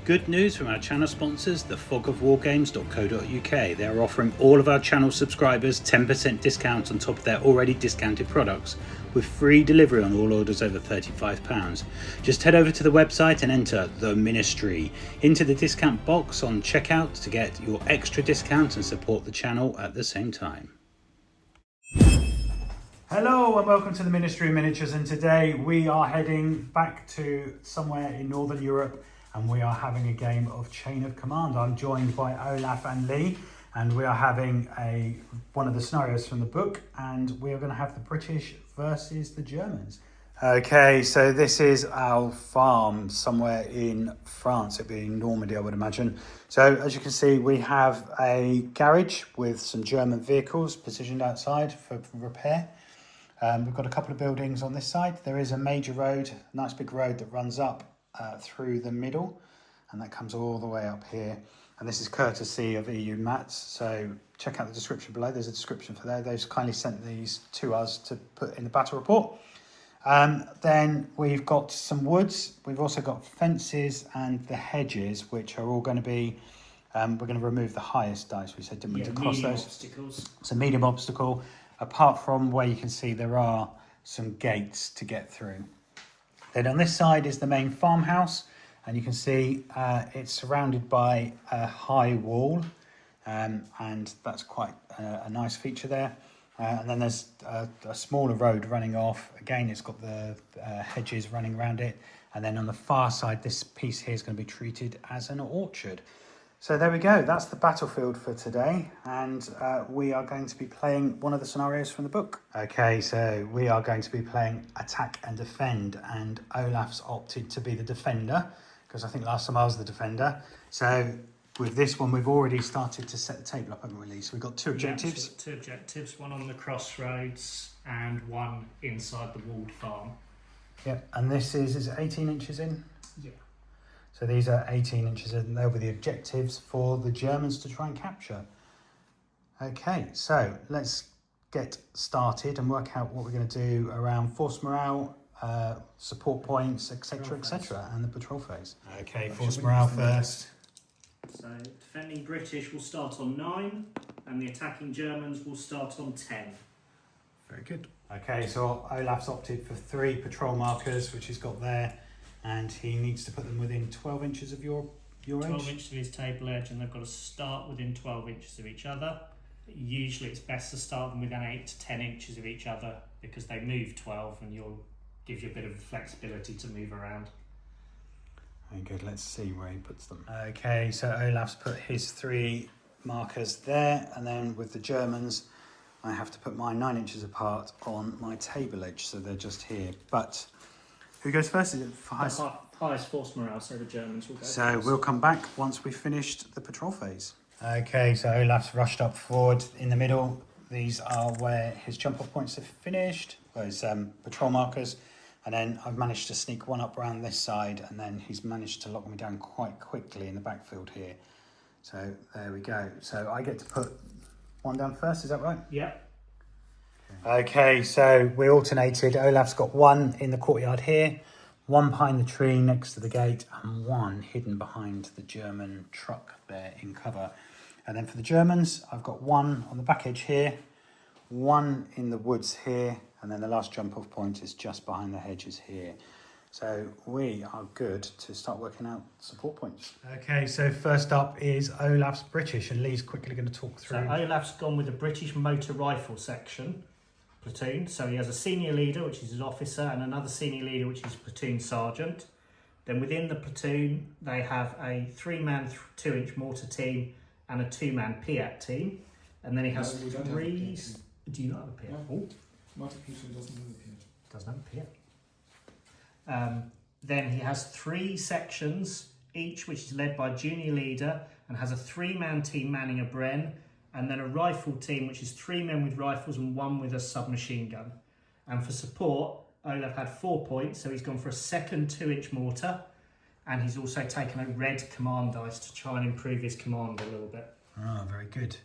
Good news from our channel sponsors, thefogofwargames.co.uk. They are offering all of our channel subscribers 10% discount on top of their already discounted products, with free delivery on all orders over £35. Just head over to the website and enter The Ministry into the discount box on checkout to get your extra discount and support the channel at the same time. Hello and welcome to the Ministry of Miniatures, and today we are heading back to somewhere in Northern Europe and we are having a game of Chain of Command. I'm joined by Olaf and Leigh, and we are having one of the scenarios from the book, and we are going to have the British versus the Germans. Okay, so this is our farm somewhere in France. It'd be in Normandy, I would imagine. So as you can see, we have a garage with some German vehicles positioned outside for repair. We've got a couple of buildings on this side. There is a major road, a nice big road that runs up through the middle, and that comes all the way up here. And this is courtesy of EU Mats, so check out the description below. There's a description for there. They've kindly sent these to us to put in the battle report. Then we've got some woods. We've also got fences and the hedges, which are all going to be, we're going to remove the highest dice, we said, didn't we, to cross those. Obstacles. It's a medium obstacle, apart from where you can see there are some gates to get through. Then on this side is the main farmhouse, and you can see it's surrounded by a high wall, and that's quite a nice feature there. And then there's a smaller road running off. Again, it's got the hedges running around it. And then on the far side, this piece here is going to be treated as an orchard. So there we go. That's the battlefield for today. And we are going to be playing one of the scenarios from the book. Okay, so we are going to be playing attack and defend. And Olaf's opted to be the defender, because I think last time I was the defender. So with this one, we've already started to set the table up, haven't we, Lee? So we've got two objectives. Yeah, two objectives, one on the crossroads and one inside the walled farm. Yep, and this is it 18 inches in? Yeah. So these are 18 inches in. They'll be the objectives for the Germans to try and capture. Okay, so let's get started and work out what we're going to do around force morale, support points, etc., etc., and the patrol phase. Okay, force morale first. So defending British will start on 9, and the attacking Germans will start on 10. Very good. Okay, so Olaf's opted for 3 patrol markers, which he's got there, and he needs to put them within 12 inches of your edge. 12 inches of his table edge, and they've got to start within 12 inches of each other. Usually it's best to start them within 8 to 10 inches of each other, because they move 12 and gives you a bit of flexibility to move around. Very good, let's see where he puts them. Okay, so Olaf's put his 3 markers there, and then with the Germans, I have to put mine 9 inches apart on my table edge, so they're just here. But who goes first? Is it for highest force morale, so the Germans will go So first. we'll come back once we've finished the patrol phase. Okay, so Olaf's rushed up forward in the middle. These are where his jump off points have finished, or his patrol markers. And then I've managed to sneak one up around this side, and then he's managed to lock me down quite quickly in the backfield here. So there we go. So I get to put one down first, is that right? Yeah. Okay, so we alternated. Olaf's got 1 in the courtyard here, 1 behind the tree next to the gate, and 1 hidden behind the German truck there in cover. And then for the Germans, I've got 1 on the back edge here, 1 in the woods here, and then the last jump off point is just behind the hedges here. So we are good to start working out support points. Okay, so first up is Olaf's British, and Lee's quickly going to talk through. So Olaf's gone with the British motor rifle section platoon. So he has a senior leader, which is his officer, and another senior leader, which is platoon sergeant. Then within the platoon, they have a 3-man 2-inch mortar team and a 2-man PIAT team. And then he has 3... Do you not have a PIAT? No. Motor platoon doesn't have a PIAT. Doesn't have a PIAT. Then he has 3 sections, each which is led by a junior leader, and has a 3-man team manning a Bren, and then a rifle team, which is 3 men with rifles and 1 with a submachine gun. And for support, Olaf had 4 points, so he's gone for a second 2-inch mortar, and he's also taken a red command dice to try and improve his command a little bit. Oh, very good.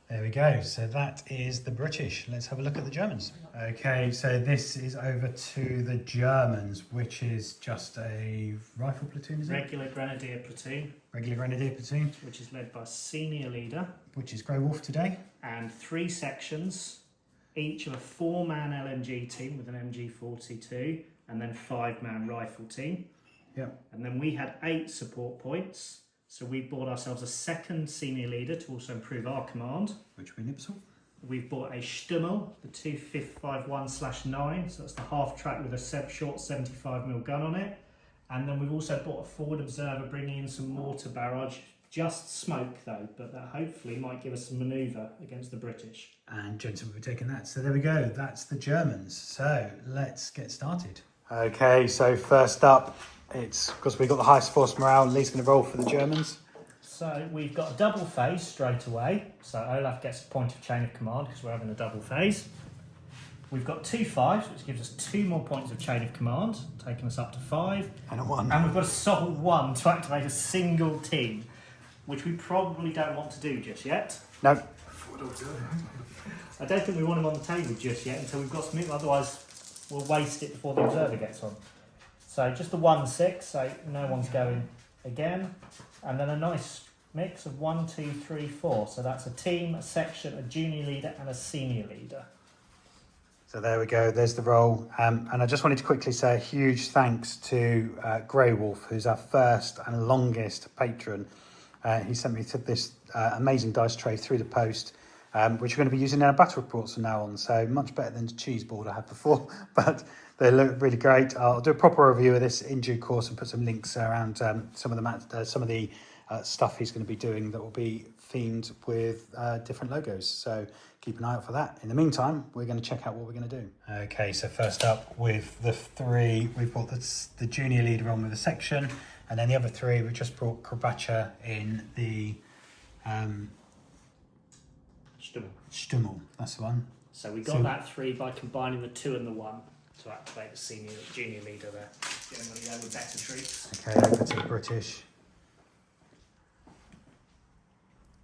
There we go. So that is the British. Let's have a look at the Germans. Okay, so this is over to the Germans, which is just a rifle platoon, is it? Regular Grenadier Platoon. Regular Grenadier platoon. Which is led by Senior Leader. Which is Grey Wolf today. And 3 sections, each of a 4-man LMG team with an MG42, and then 5-man rifle team. Yep. And then we had 8 support points. So we bought ourselves a 2nd Senior Leader to also improve our command. Which we nipsel. We've bought a Stummel, the 2551/9, so that's the half track with a short 75mm gun on it. And then we've also bought a forward observer, bringing in some mortar barrage. Just smoke though, but that hopefully might give us some manoeuvre against the British. And gentlemen, we're taking that. So there we go, that's the Germans. So let's get started. Okay, so first up, it's because we've got the highest force morale. Lee's going to roll for the Germans. So we've got a double phase straight away. So Olaf gets a point of chain of command because we're having a double phase. We've got 2 5s, which gives us 2 more points of chain of command, taking us up to 5. And a 1. And we've got a sole 1 to activate a single team, which we probably don't want to do just yet. No. I don't think we want him on the table just yet until we've got something, otherwise we'll waste it before the observer gets on. So just the 1-6, so no one's going again. And then a nice mix of 1, 2, 3, 4. So that's a team, a section, a junior leader and a senior leader. So there we go, there's the roll. And I just wanted to quickly say a huge thanks to Grey Wolf, who's our first and longest patron. He sent me this amazing dice tray through the post, which we're going to be using in our battle reports from now on. So much better than the cheese board I had before, but they look really great. I'll do a proper review of this in due course and put some links around some of the stuff he's going to be doing that will be themed with different logos. So keep an eye out for that. In the meantime, we're going to check out what we're going to do. Okay, so first up with the 3, we've got the junior leader on with a section, and then the other 3, we just brought Krabacha in the Stummel, that's the one. So we got that 3 by combining the 2 and the 1 to activate the junior leader there. Generally go with better troops. Okay, over to the British.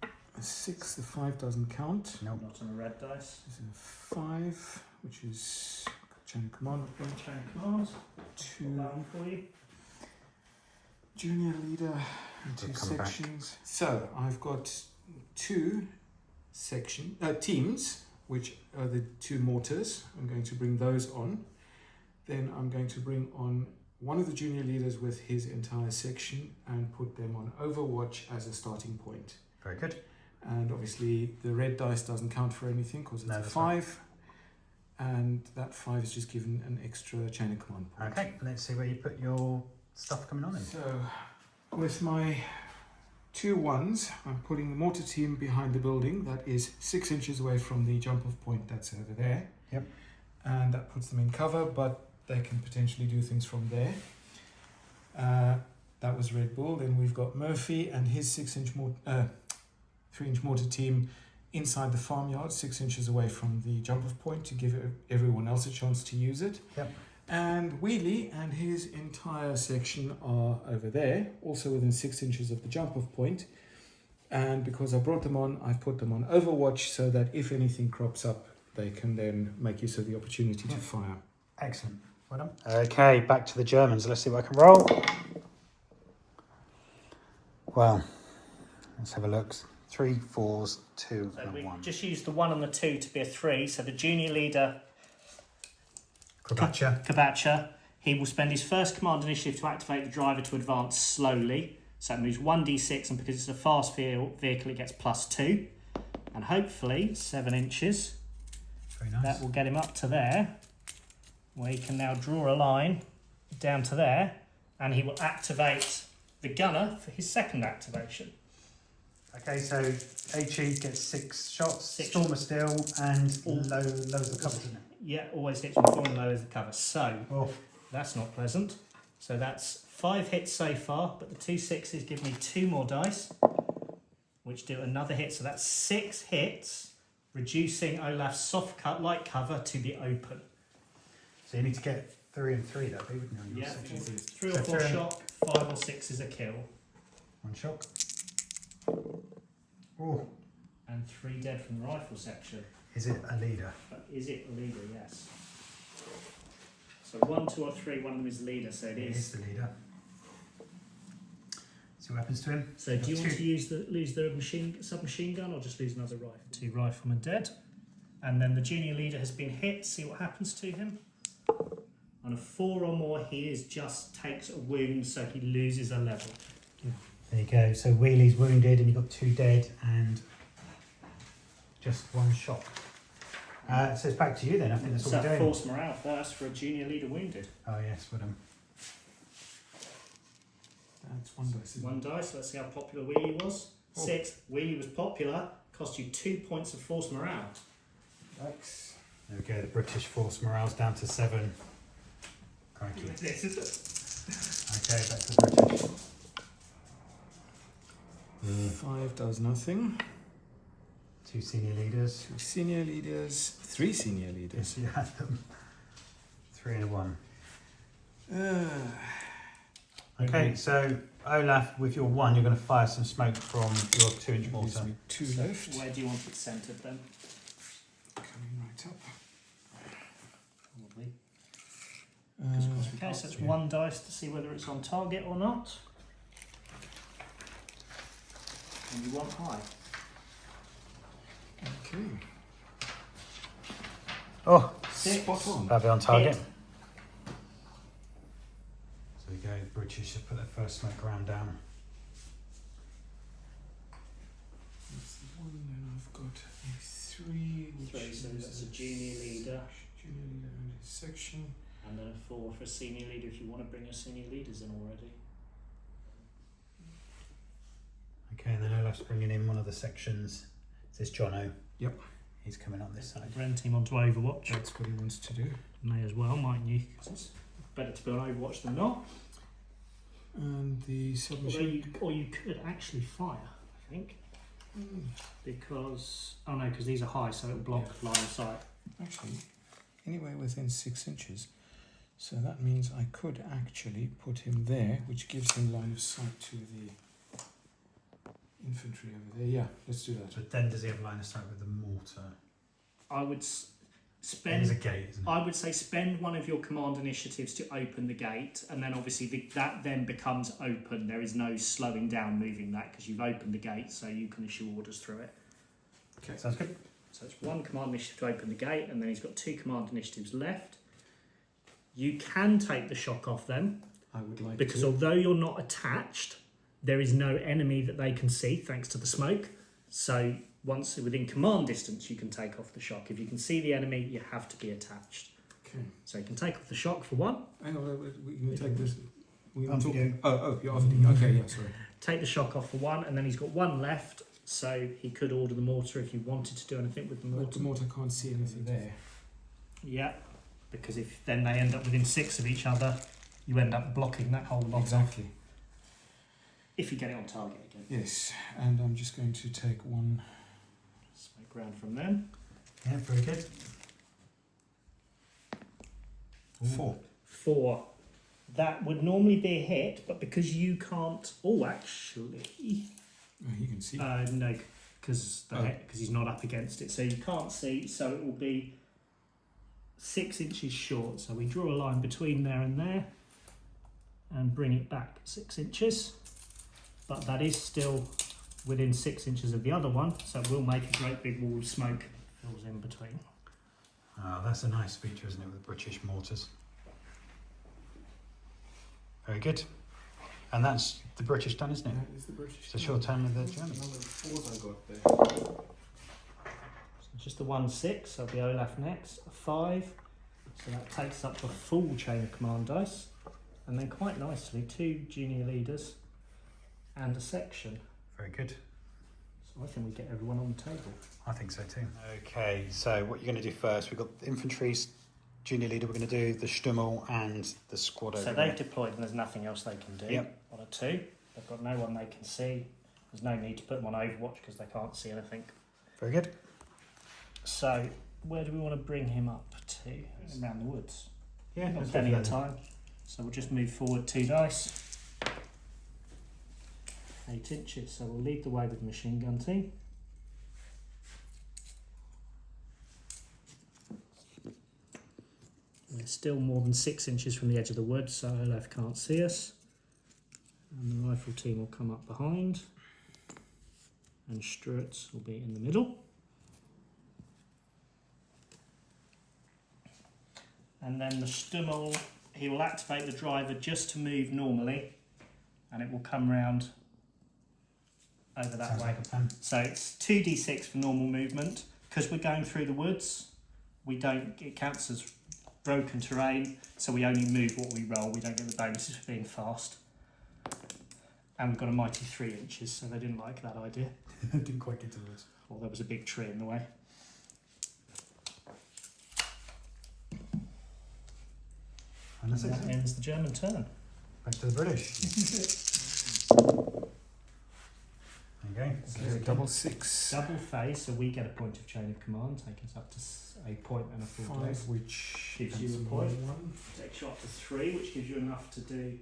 A 6, the 5 doesn't count. Nope. Not on a red dice. This is a 5, which is chain of command. Chain of command. 2 One for you. junior leader and 2 sections. So I've got 2 teams, which are the 2 mortars. I'm going to bring those on. Then I'm going to bring on one of the junior leaders with his entire section and put them on Overwatch as a starting point. Very good. And obviously the red dice doesn't count for anything because it's a 5. Right. And that 5 is just given an extra chain of command point. Okay, let's see where you put your stuff coming on in. So with my 2 1s, I'm putting the mortar team behind the building that is 6 inches away from the jump off point that's over there. Yep. And that puts them in cover, but they can potentially do things from there. That was Red Bull. Then we've got Murphy and his 3-inch mortar team inside the farmyard, 6 inches away from the jump off point to give everyone else a chance to use it. Yep. And Wheelie and his entire section are over there, also within 6 inches of the jump off point. And because I brought them on, I've put them on Overwatch so that if anything crops up, they can then make use of the opportunity to fire. Excellent. Well done. Okay, back to the Germans. Let's see what I can roll. Well, let's have a look. 3 4s, 2 So and we 1. just used the 1 and the 2 to be a 3. So the junior leader, Krabacha. he will spend his first command initiative to activate the driver to advance slowly. So it moves 1d6, and because it's a fast vehicle, it gets +2. And hopefully 7 inches. Very nice. That will get him up to there, where he can now draw a line down to there, and he will activate the gunner for his second activation. Okay, so HE gets 6 shots, 6 Stormer still, and lowers the cover, doesn't it? Yeah, always hits with 4 and lowers the cover. So that's not pleasant. So that's 5 hits so far, but the 2 6s give me 2 more dice, which do another hit. So that's 6 hits, reducing Olaf's soft cut light cover to the open. So you need to get 3 and 3, that'd be, wouldn't you? Yeah, 3 or 4 shock, 5 or 6 is a kill. 1 shock. Oh, and 3 dead from the rifle section. Is it a leader? But is it a leader? Yes. So 1, 2 or 3, one of them is the leader, so it It is. is the leader. See what happens to him. So do you want to lose the submachine gun or just lose another rifle? 2 riflemen dead. And then the junior leader has been hit. See what happens to him. On a 4 or more, he just takes a wound, so he loses a level. There you go. So Wheelie's wounded, and you've got 2 dead and just 1 shot. So it's back to you then. I think that's what we're doing. Force morale first for a junior leader wounded. Oh yes, well done. That's 1 dice. 1 dice. Let's see how popular Wheelie was. 6. Wheelie was popular. Cost you 2 points of force morale. Yikes. There we go. The British force morale's down to 7. Crikey. This is it. Okay, back to the British. 5 does nothing. 2 senior leaders. 2 senior leaders. 3 senior leaders. Yes, you had them. 3 and a 1. Okay, so Olaf, with your 1, you're going to fire some smoke from your 2-inch mortar. 2 So left. where do you want it centred then? Coming right up. Probably. Uh, Okay, so it's 1 dice to see whether it's on target or not. And you want high. okay. Oh, 6. Spot on. that'll be on target. Hit. So we go, the British have put their first smoke round down. That's the 1, then I've got a 3. 3, so that's a junior leader. Junior leader and his section. And then a 4 for a senior leader if you want to bring your senior leaders in already. Okay, and then Olaf's bringing in one of the sections. Is this Jono? Yep. He's coming up this side. Bren team onto Overwatch. That's what he wants to do. May as well, mightn't you? 'Cause it's better to be on Overwatch than not. And the submachine. Or you could actually fire, I think. Because, oh no, because these are high, so it'll block line of sight. Actually, anywhere within 6 inches. So that means I could actually put him there, which gives him line of sight to the infantry over there. Yeah, let's do that. But then does he have line of sight with the mortar? I would There's spend. a gate, isn't it? I would say spend one of your command initiatives to open the gate, and then obviously that then becomes open. There is no slowing down moving that because you've opened the gate, so you can issue orders through it. Okay. Sounds good. So it's 1 command initiative to open the gate, and then he's got 2 command initiatives left. You can take the shock off them I would like because to. although you're not attached, there is no enemy that they can see thanks to the smoke. So once within command distance, you can take off the shock. If you can see the enemy, you have to be attached. Okay. So you can take off the shock for 1. Hang on, we can take this. We I'm talking. Oh, you're after me. Okay, yeah, sorry. Take the shock off for 1, and then he's got 1 left. So he could order the mortar if you wanted to do anything with the But mortar. the mortar can't see anything there. Yeah, because if then they end up within 6 of each other, you end up blocking that whole lot. Exactly. If you get it on target again. Yes, and I'm just going to take 1. Smoke round from them. Yeah, very good. 4. 4. That would normally be a hit, but because you can't. Oh, actually. Oh, you can see. No, because Oh. he's not up against it, so you can't see. So it will be 6 inches short. So we draw a line between there and bring it back 6 inches. But that is still within 6 inches of the other one, so it will make a great big wall of smoke fills in between. Oh, that's a nice feature, isn't it, with British mortars? Very good. And that's the British done, isn't it? That is the British. It's a short time with the Germans. Number 4s I got there. So just the 1 6, so it'll be Olaf next. A 5, so that takes up to a full chain of command dice. And then quite nicely, 2 junior leaders and a section. Very good. So I think we get everyone on the table. I think so too. Okay, so what you're going to do first, we've got the infantry junior leader, we're going to do the Stummel and the squad over So there. they've deployed and there's nothing else they can do. Yep. On a 2, they've got no one they can see. There's no need to put them on Overwatch because they can't see anything. Very good. So where do we want to bring him up to? Around the woods. Yeah, Not let's plenty go of for that. time. So we'll just move forward 2 dice. 8 inches. So we'll lead the way with the machine gun team. We're still more than 6 inches from the edge of the wood, so Olaf can't see us. And the rifle team will come up behind. And Stuart's will be in the middle. And then the Stummel, he will activate the driver just to move normally, and it will come round over that Sounds way. like a plan. So it's 2d6 for normal movement. Because we're going through the woods, it counts as broken terrain, so we only move what we roll. We don't get the bonuses for being fast. And we've got a mighty 3 inches, so they didn't like that idea. Didn't quite get to the woods. Or there was a big tree in the way. And that's That it. ends the German turn. Back to the British. Okay. Okay, double 6. Double phase, so we get a point of chain of command, taking us up to a point and a full 5, place. which Gives you is a point. 1. Takes you up to 3, which gives you enough to do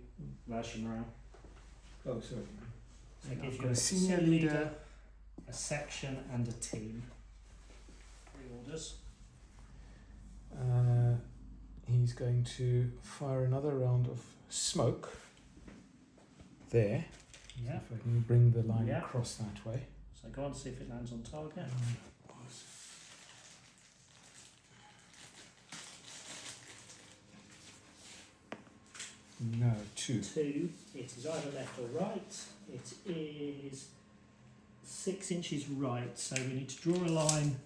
Welsh morale. Oh, sorry. So it I've gives got you a senior leader. a section, and a team. 3 orders. He's going to fire another round of smoke there. Yeah. If I can bring the line Yeah. across that way. So go on to see if it lands on target. No, 2. 2, it is either left or right. It is 6 inches right, so we need to draw a line.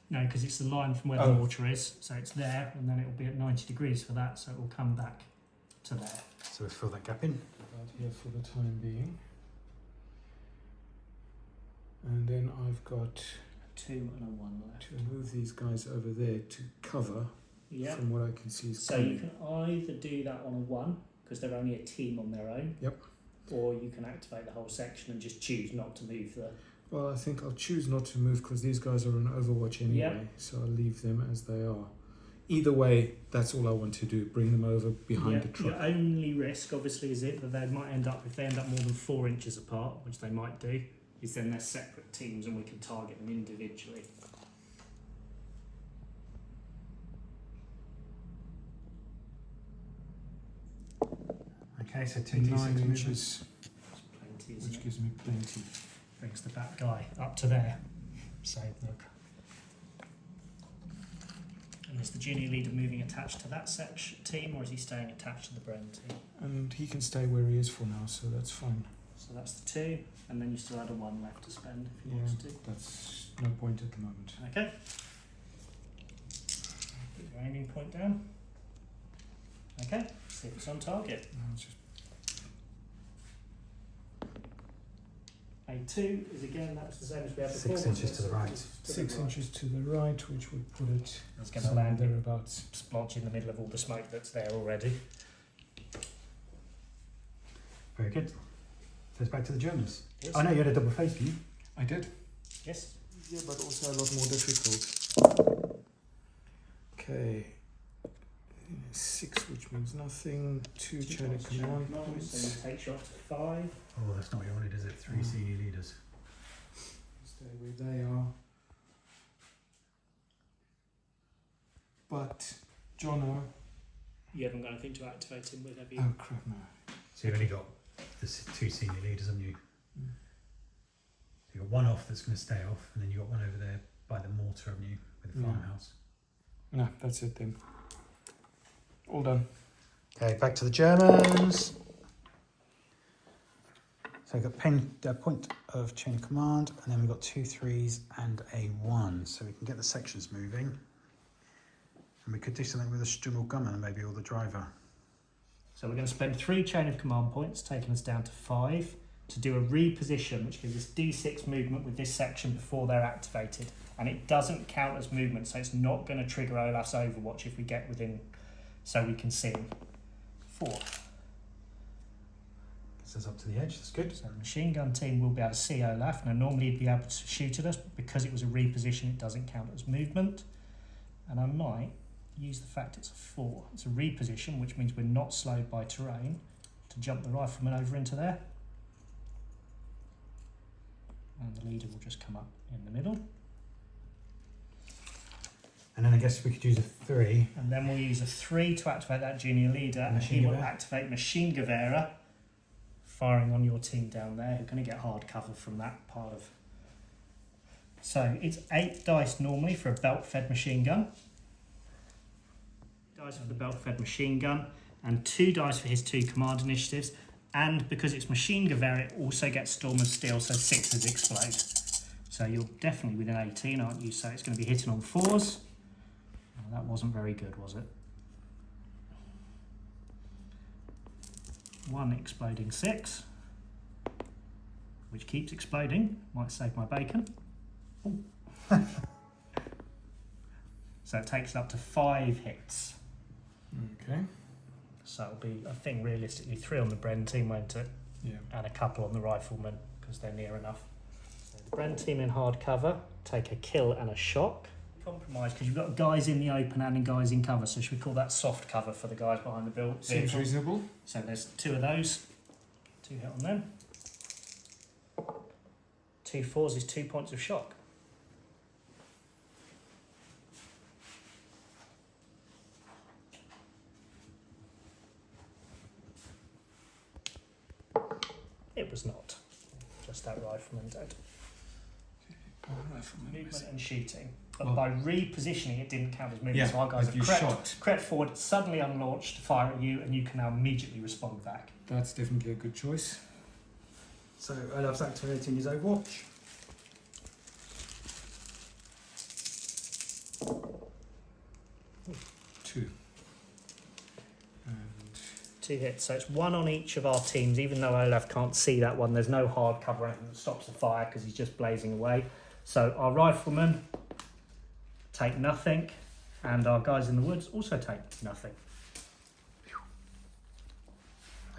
No, because it's the line from where the Oh. mortar is, so it's there, and then it will be at 90 degrees for that, so it will come back to there. So we fill that gap in. About here for the time being. And then I've got A 2 and a 1 left. to move these guys over there to cover Yeah. from what I can see is So you can either do that on a 1, because they're only a team on their own. Yep. Or you can activate the whole section and just choose not to move the... Well, I think I'll choose not to move because these guys are on Overwatch anyway, Yeah. so I'll leave them as they are. Either way, that's all I want to do, bring them over behind the truck. Your only risk, obviously, is that they might end up, if they end up more than 4 inches apart, which they might do, is then they're separate teams and we can target them individually. Okay, so 9 2d6 movement. inches, Plenty, isn't which it? gives me plenty. Brings the back guy up to there. So look. And is the junior leader moving attached to that section team, or is he staying attached to the Bren team? And he can stay where he is for now, so that's fine. So that's the 2, and then you still had a 1 left to spend if you Yeah, wanted to. that's no point at the moment. Okay. Put your aiming point down. Okay, see if it's on target. Now it's just A2 is again, that's the same as we had before. 6 inches to the right. 6 inches to the right, which would put it It's going to somewhere land thereabouts. splodge in the middle of all the smoke that's there already. Very good. So it's back to the Germans. Yes. I know you had a double face, didn't you? I did. Yes. Yeah, but also a lot more difficult. Okay. 6, which means nothing. 2 chain of command So points. you take you up to 5. Oh, that's not what you wanted, is it? 3 senior leaders. Stay where they are. But Jono. You haven't got anything to activate him with, have you? Oh crap! No. So you've only got the 2 senior leaders, haven't you? Mm. You've got one off that's going to stay off, and then you've got one over there by the mortar, haven't you? With the Yeah. farmhouse. No, that's it then. All done. Okay, back to the Germans. So we've got a point of chain of command, and then we've got 2 3s and a 1. So we can get the sections moving. And we could do something with a Stummel gunner, maybe, or the driver. So we're going to spend 3 chain of command points, taking us down to 5, to do a reposition, which gives us D6 movement with this section before they're activated. And it doesn't count as movement, so it's not going to trigger Olaf's Overwatch if we get within, so we can see him. 4. Gets us up to the edge, that's good. So the machine gun team will be able to see Olaf. Now normally he'd be able to shoot at us, but because it was a reposition it doesn't count as movement. And I might use the fact it's a 4. It's a reposition, which means we're not slowed by terrain, to jump the rifleman over into there. And the leader will just come up in the middle. And then I guess we could use a 3. And then we'll use a 3 to activate that junior leader, and he will activate Machine Gewehre, firing on your team down there. You're going to get hard cover from that part of. So it's 8 dice normally for a belt-fed machine gun. Dice for the belt-fed machine gun, and 2 dice for his 2 command initiatives. And because it's Machine Gewehre, it also gets Storm of Steel, so 6s explode. So you're definitely within 18, aren't you? So it's going to be hitting on 4s. Oh, that wasn't very good, was it? 1 exploding 6, which keeps exploding. Might save my bacon. So it takes it up to 5 hits. Okay. So it'll be, I think, realistically 3 on the Bren team, won't it? Yeah. And a couple on the Rifleman, because they're near enough. So the Bren team in hard cover take a kill and a shock. Compromise, because you've got guys in the open and guys in cover, so should we call that soft cover for the guys behind the build? Seems reasonable. So there's 2 of those. 2 hit on them. 2 4s is 2 points of shock. It was not. Just that rifleman dead. Movement and shooting. But by repositioning it didn't count as movement, Yeah, so our guys if you have crept forward, suddenly unlaunched to fire at you, and you can now immediately respond back. That's definitely a good choice. So Olaf's activating his Overwatch. Two. And 2 hits, so it's 1 on each of our teams. Even though Olaf can't see that one, there's no hard cover or anything that stops the fire because he's just blazing away. So our riflemen take nothing, and our guys in the woods also take nothing.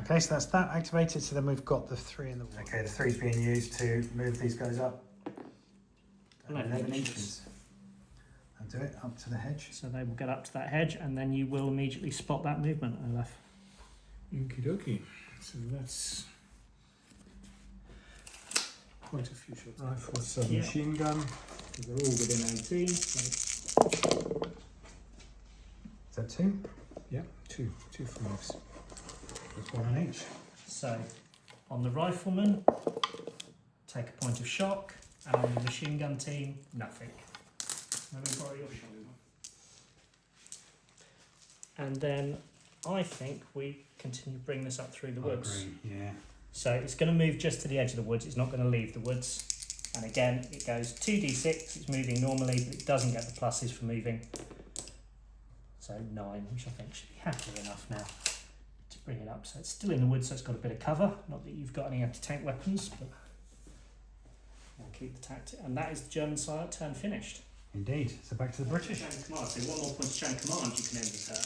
Okay, so that's that activated. So then we've got the 3 in the woods. Okay, the 3's being used to move these guys up 11 inches. And do it up to the hedge. So they will get up to that hedge, and then you will immediately spot that movement, Olaf. okie dokie. So that's quite a few shots. Rifle, submachine gun. They're all within 18. Is that 2? Yeah, 2 5s. There's 1 on each. So on the rifleman, take a point of shock, and on the machine gun team, nothing. Let me borrow your shot. And then I think we continue to bring this up through the woods. Yeah. So it's going to move just to the edge of the woods. It's not going to leave the woods. And again, it goes 2d6. It's moving normally, but it doesn't get the pluses for moving. So 9, which I think should be happily enough now to bring it up. So it's still in the woods, so it's got a bit of cover. Not that you've got any anti-tank weapons, but we'll keep the tactic. And that is the German side turn finished. Indeed. So back to the British. Chain of command. So 1 more point of chain of command you can end the turn.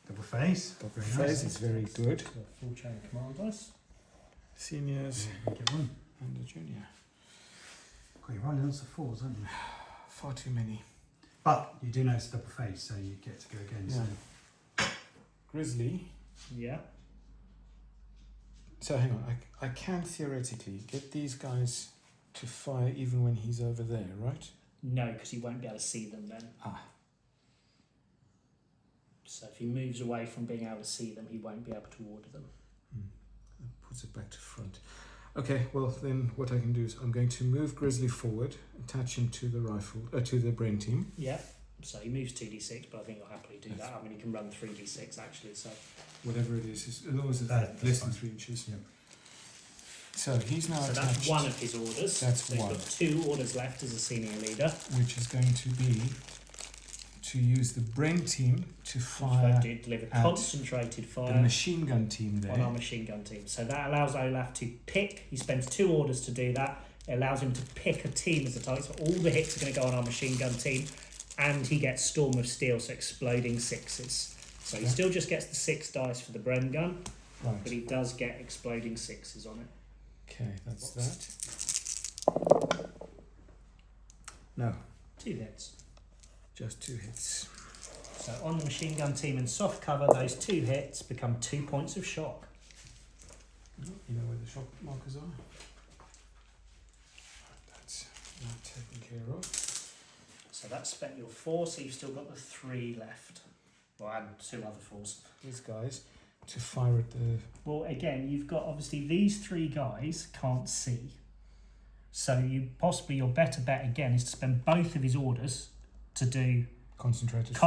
Double phase. Double Very phase nice. is very good. So full chain of command dice. Seniors Get one. and a junior. God, you're rolling lots of 4s, aren't you? Far too many. But you do know it's double phase, so you get to go again. Yeah. So. Grizzly. Yeah. So hang on, I can theoretically get these guys to fire even when he's over there, right? No, because he won't be able to see them then. Ah. So if he moves away from being able to see them, he won't be able to order them. That puts it back to front. Okay, well then what I can do is I'm going to move Grizzly forward, attach him to the rifle, to the brain team. Yeah. So he moves 2d6, but I think he'll happily do that. I mean, he can run 3d6 actually. So Whatever it is as long as it's That's less than fine. 3 inches. Yeah. So he's now so attached, that's 1 of his orders. That's so he's 1. got 2 orders left as a senior leader. which is going to be to use the brain team to fire To deliver at concentrated the fire machine gun team on our there. machine gun team. So that allows Olaf to pick. He spends 2 orders to do that. It allows him to pick a team as a target. So all the hits are going to go on our machine gun team. And he gets Storm of Steel, so exploding 6s. So he still just gets the 6 dice for the Bren gun, but Right. he does get exploding 6s on it. Okay, that's that. No, 2 hits. just 2 hits. So on the machine gun team in soft cover, those 2 hits become 2 points of shock. You know where the shock markers are? That's not taken care of. So that's spent your 4, so you've still got the 3 left. Well, and 2 other 4s. These guys to fire at the... Well, again, you've got obviously these 3 guys can't see. So your better bet again is to spend both of his orders to do concentrated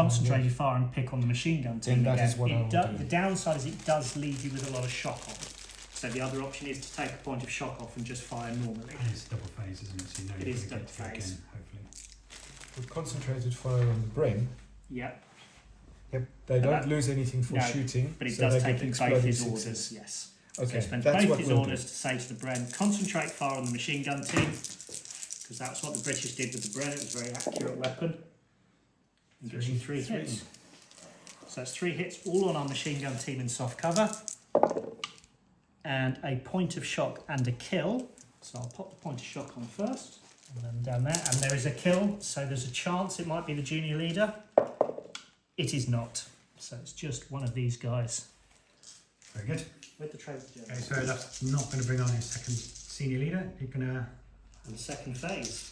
fire and pick on the machine gun team. Then that is what I will do. The downside is it does leave you with a lot of shock on. So the other option is to take a point of shock off and just fire normally. And it's double phase, isn't it? So you know It you're is gonna double get through phase. again, hopefully. With concentrated fire on the Bren, Yep. they don't that- lose anything for no, shooting. But it so does they take get both exploding his sixes. orders, yes. Okay, So spend that's both what his we'll orders to say to the Bren, concentrate fire on the machine gun team, because that's what the British did with the Bren. It was a very accurate weapon. And gives you 3 hits. So it's 3 hits, all on our machine gun team in soft cover. And a point of shock and a kill. So I'll pop the point of shock on first, and then down there. And there is a kill, so there's a chance it might be the junior leader. It is not. So it's just one of these guys. Very good. With the trade Okay, so that's not going to bring on his second senior leader. He's going to... And the second phase.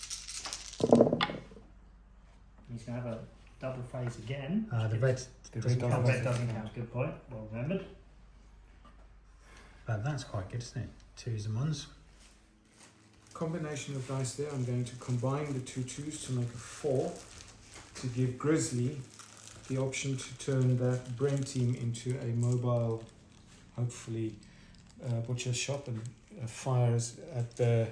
He's going to have a double phase again. the red doesn't red count. Red doesn't count. Good point. Well remembered. But that's quite good, isn't it? 2s and 1s. Combination of dice there. I'm going to combine the 2 2s to make a 4 to give Grizzly the option to turn that Bren team into a mobile, hopefully, butcher shop and fires at the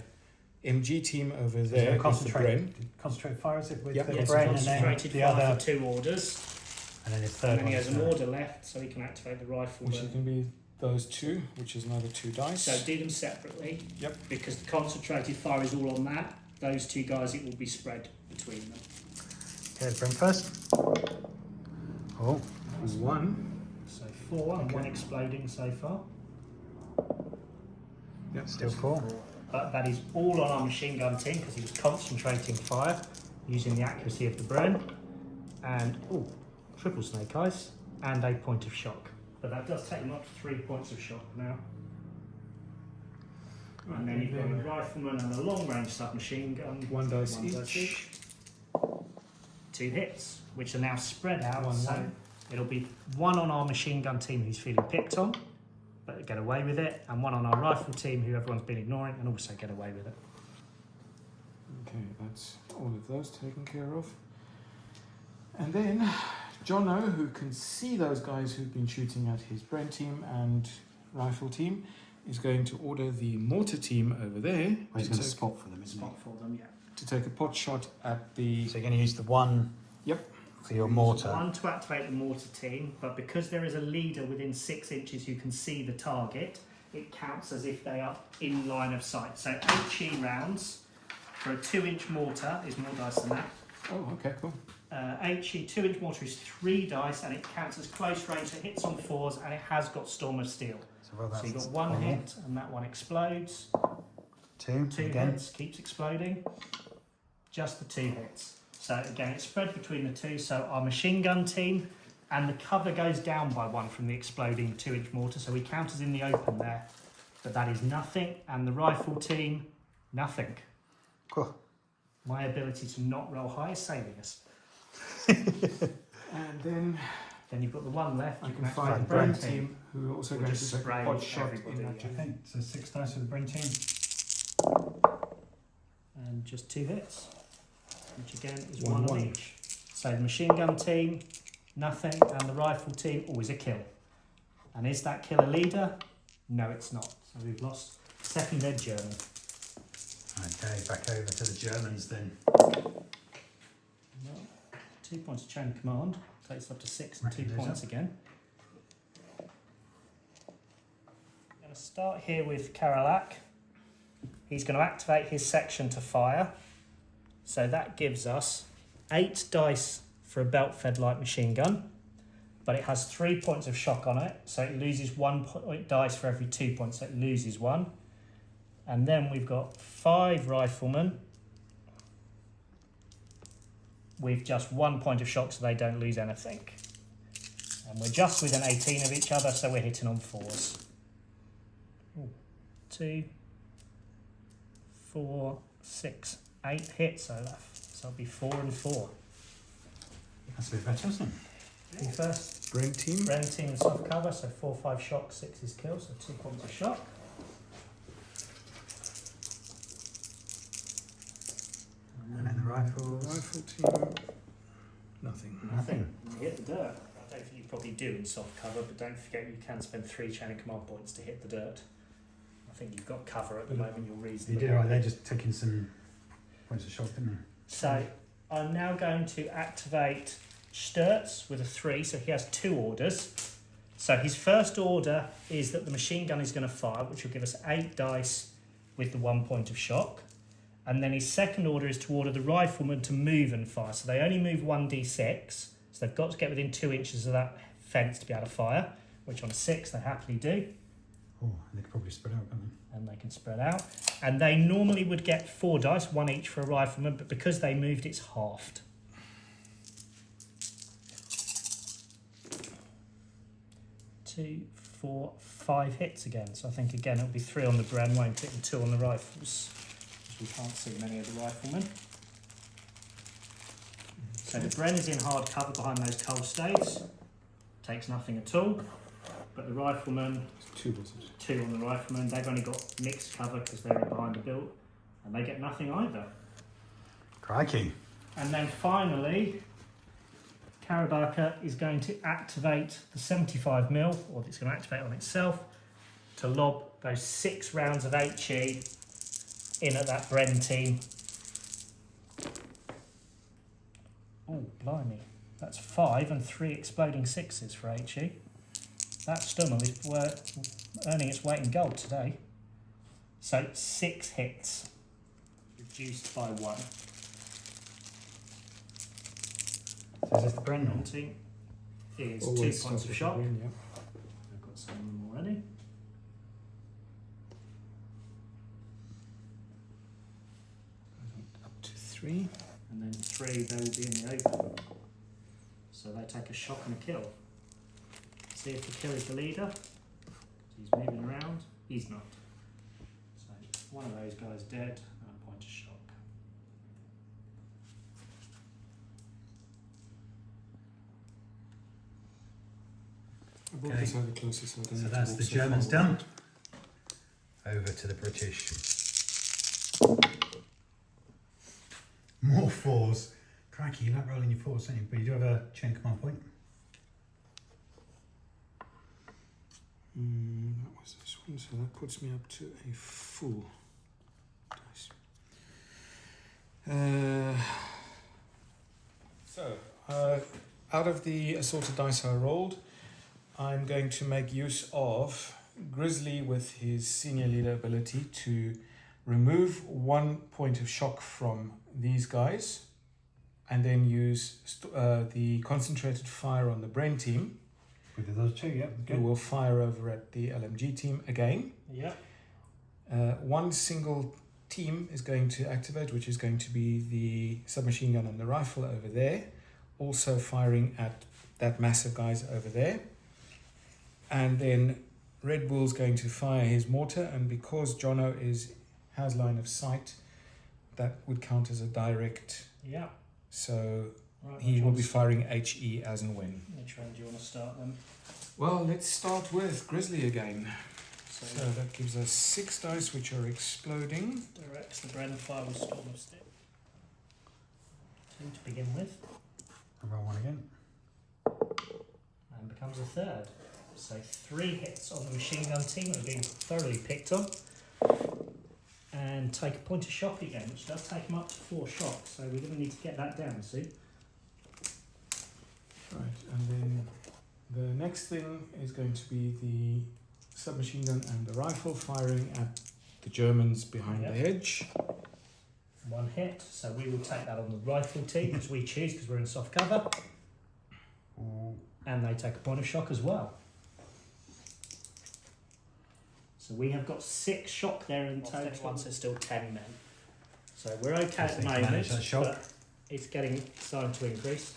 MG team over there. Concentrate fire, is it? With Yep, the yes, Bren and then Concentrated the fire other... for 2 orders. And then his And third then one. he has is an the- order left, so he can activate the rifle. Which is going to be those 2, which is another 2 dice. So do them separately. Yep. Because the concentrated fire is all on that. Those 2 guys, it will be spread between them. Okay, Bren first. Oh, That was 1. So 4 and Okay. 1 exploding so far. Yep, still 4. But that is all on our machine gun team because he was concentrating fire using the accuracy of the Bren. And, triple snake eyes and a point of shock. But that does take him up to 3 points of shock now. And then you've got a rifleman and a long range submachine gun. 1 dice each. 2 hits, which are now spread out. 1, so 1. it'll be 1 on our machine gun team who's feeling picked on, but get away with it, and 1 on our rifle team who everyone's been ignoring and also get away with it. Okay, that's all of those taken care of. And then Jono, who can see those guys who've been shooting at his Bren team and rifle team, is going to order the mortar team over there. Well, he's going to spot for them, isn't he? Spot for them, yeah. To take a pot shot at the... So you're going to use the 1 Yep. for your mortar. 1 to activate the mortar team, but because there is a leader within 6 inches who can see the target, it counts as if they are in line of sight. So HE rounds for a 2-inch mortar is more dice than that. Oh, okay, cool. HE 2-inch mortar is 3 dice and it counts as close range. So it hits on 4s and it has got Storm of Steel. So you've got 1 hit and that one explodes. 2 2 again. hits, keeps exploding. Just the 2 hits. So again, it's spread between the 2. So our machine gun team, and the cover goes down by 1 from the exploding 2-inch mortar. So we count as in the open there. But that is nothing. And the rifle team, nothing. Cool. My ability to not roll high is saving us. And then Then you've got the 1 left. I You can activate find the the Bren Bren team, who are also We'll going just to take a spray pot shot everybody, in that. Okay, so 6 dice for the Bren team. And just 2 hits, which again is 1, 1 on 1. each. So the machine gun team, nothing, and the rifle team, always a kill. And is that kill a leader? No, it's not. So we've lost second ed German. Okay, back over to the Germans then. Well, 2 points of chain of command, takes up to 6 and 2 Reckon points those again. I'm going to start here with Karalak. He's going to activate his section to fire. So that gives us 8 dice for a belt-fed light machine gun, but it has 3 points of shock on it, so it loses 1 point dice for every 2 points, so it loses 1. And then we've got 5 riflemen with just 1 point of shock, so they don't lose anything. And we're just within 18 of each other, so we're hitting on 4s. 2, 4, 6, 8 hits, so that'll be 4 and 4. That's a bit better, isn't it? You first. Brent team. Brent team and soft cover, so 4, 5 shock, 6 is kill, so 2 points of shock. And then the rifles. Rifle team. Nothing. Nothing. You hit the dirt. I don't think you probably do in soft cover, but don't forget you can spend 3 chain of command points to hit the dirt. I think you've got cover at the moment, you're You reasonably did right. happy. They're just taking some points of shock, didn't they? So I'm now going to activate Sturz with a 3, so he has 2 orders. So his first order is that the machine gun is going to fire, which will give us 8 dice with the 1 point of shock. And then his second order is to order the rifleman to move and fire. So they only move 1d6, so they've got to get within 2 inches of that fence to be able to fire, which on a 6 they happily do. Oh, they could probably spread out, can't And they can spread out. And they normally would get 4 dice, 1 each for a rifleman, but because they moved, it's halved. 2, 4, 5 hits again. So I think again it'll be 3 on the Bren, won't it, and 2 on the rifles. We can't see many of the riflemen. So the Bren is in hard cover behind those coal staves. Takes nothing at all. But the riflemen, 2 was it? 2 on the riflemen, they've only got mixed cover because they're behind the build. And they get nothing either. Crikey. And then finally, Karabaka is going to activate the 75mm, or it's going to activate on itself, to lob those 6 rounds of HE in at that Bren team. Oh, blimey. That's 5 and 3 exploding 6s for HE. That Stummel is earning its weight in gold today. So 6 hits, reduced by 1. So is this the Bren now? Penalty is Always 2 points of starts shock. with a green, yeah. I've got some of them already. Up to 3. And then 3, they will be in the open. So they take a shock and a kill. See if the kill is the leader. He's moving around. He's not. So one of those guys dead and a point of shock. I brought Okay. this over closer so I don't So have to that's walk the so Germans far away. done. Over to the British. More 4s. Crikey, you like rolling your 4s, don't you? But you do have a chain command point. That was this one, so that puts me up to a full dice. Out of the assorted dice I rolled, I'm going to make use of Grizzly with his senior leader ability to remove 1 point of shock from these guys and then use the concentrated fire on the Brain team, With those 2, yeah. who Good. will fire over at the LMG team again. Yep. 1 single team is going to activate, which is going to be the submachine gun and the rifle over there, also firing at that massive guys over there. And then Red Bull's going to fire his mortar, and because Jono has line of sight, that would count as a direct. Yep. So Right, he will be firing HE as and when. Which one do you want to start then? Well, let's start with Grizzly again. So So that gives us 6 dice, which are exploding. directs the Bren fire with Storm of Steel. 2 to begin with. I'll roll 1 again. And becomes a 3rd. So 3 hits on the machine gun team that are being thoroughly picked on. And take a point of shock again, which does take them up to 4 shocks. So we're going to need to get that down soon. Right, and then the next thing is going to be the submachine gun and the rifle firing at the Germans behind Yep. the hedge. 1 hit, so we will take that on the rifle team as we choose because we're in soft cover. Ooh. And they take a point of shock as well. So we have got 6 shock there in total. So still 10 men. So we're okay at the Just need to moment, manage that shock. but it's starting to increase.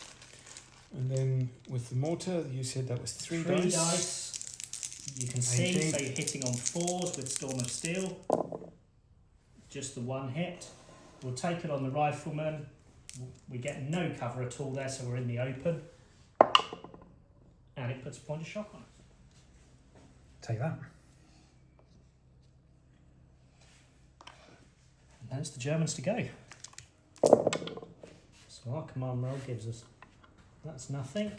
And then with the mortar, you said that was 3 3 dice. dice. You can see, 18. so you're hitting on 4s with Storm of Steel. Just the 1 hit. We'll take it on the rifleman. We get no cover at all there, so we're in the open. And it puts a point of shock on us. Take that. And then it's the Germans to go. So our command roll gives us, that's nothing,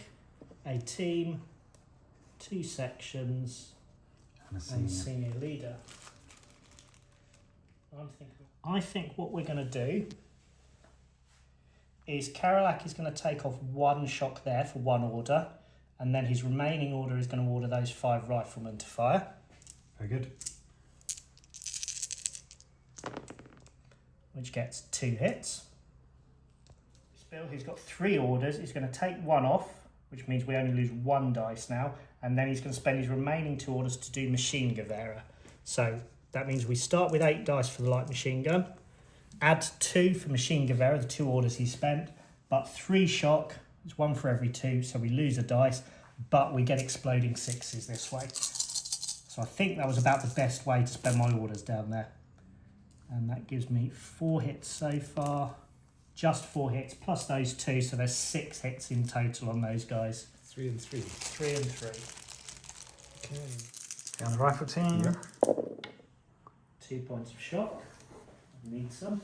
a team, 2 sections, and senior leader. I think what we're going to do is Karolak is going to take off 1 shock there for 1 order, and then his remaining order is going to order those 5 riflemen to fire. Very good. Which gets 2 hits. Bill, who's got 3 orders, is going to take 1 off, which means we only lose 1 dice now, and then he's going to spend his remaining 2 orders to do machine Gewehre. So that means we start with 8 dice for the light machine gun, add 2 for machine Gewehre, the 2 orders he spent, but 3 shock, it's 1 for every 2, so we lose a dice, but we get exploding 6s this way. So I think that was about the best way to spend my orders down there. And that gives me 4 hits so far. Just 4 hits plus those 2, so there's 6 hits in total on those guys. 3 and 3. 3 and 3. Okay. Down the rifle team. Yep. 2 points of shock. Need some.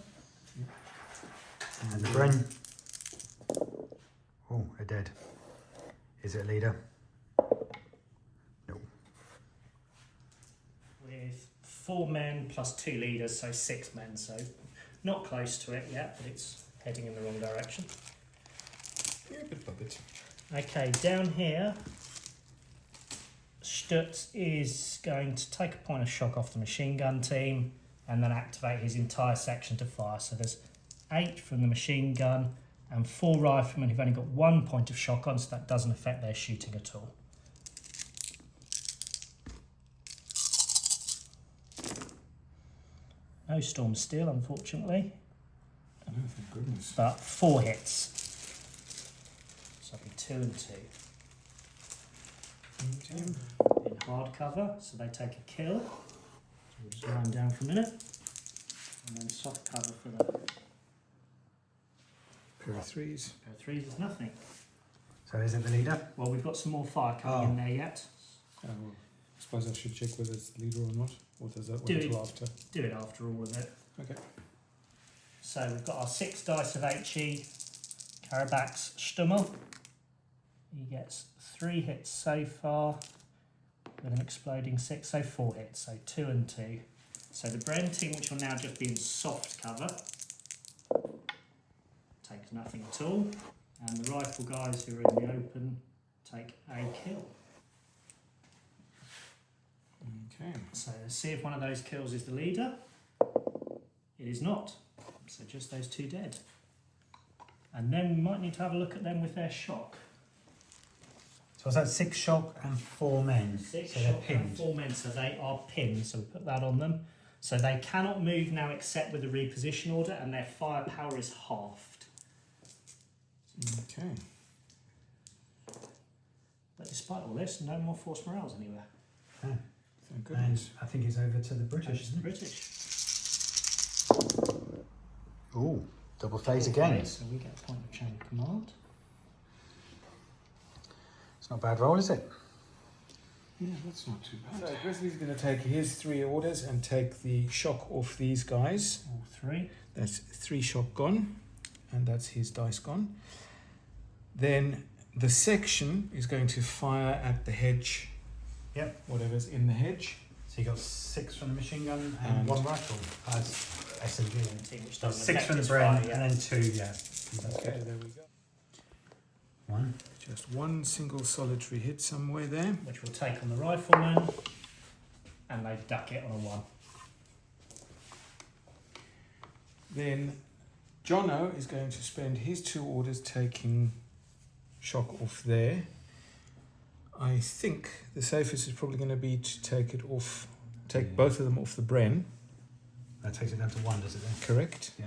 And the Bren. Oh, they're dead. Is it a leader? No. With 4 men plus 2 leaders, so 6 men. So not close to it yet, but it's heading in the wrong direction. Yeah, bit by bit. Okay, down here, Stutz is going to take a point of shock off the machine gun team and then activate his entire section to fire. So there's 8 from the machine gun and 4 riflemen who've only got 1 point of shock on, so that doesn't affect their shooting at all. No storm steel, unfortunately, Oh, thank goodness. but 4 hits. So it'll be 2 and 2. Team. In hard cover, so they take a kill. So we'll just lie them down for a minute. And then soft cover for the Pair of 3s. pair of 3s is nothing. So is it the leader? Well, we've got some more fire coming in there yet. Oh, well, I suppose I should check whether it's the leader or not. Or does that Do wait it. till after? Do it after all of it. Okay. So we've got our 6 dice of HE, Karabak's Stummel. He gets 3 hits so far with an exploding 6, so 4 hits, so 2 and 2. So the Bren team, which will now just be in soft cover, takes nothing at all. And the rifle guys who are in the open take a kill. Okay. So let's see if one of those kills is the leader. It is not. So just those 2 dead. And then we might need to have a look at them with their shock. So was that 6 shock and 4 men? 6 so they're shock and pinned. 4 men, so they are pinned. So we put that on them. So they cannot move now except with a reposition order, and their firepower is halved. Okay. But despite all this, no more force morales anywhere. Oh. Thank And goodness. I think it's over to the British, It's the isn't it? British. Ooh, double phase again. Okay, so we get a point of chain of command. It's not a bad roll, is it? Yeah, that's not too bad. So Grizzly's going to take his 3 orders and take the shock off these guys. All 3. That's 3 shock gone, and that's his dice gone. Then the section is going to fire at the hedge. Yep. Whatever's in the hedge. So you got 6 from the machine gun and And 1 rifle as SMG. Team which So doesn't 6 affect from the its Bren fire yet. and then 2, yeah. Okay, there we go. 1. Just 1 single solitary hit somewhere there. Which will take on the rifleman, and they duck it on a 1. Then Jono is going to spend his 2 orders taking shock off there. I think the safest is probably going to be to take it off, take both of them off the Bren. That takes it down to 1, does it then? Correct. Yeah.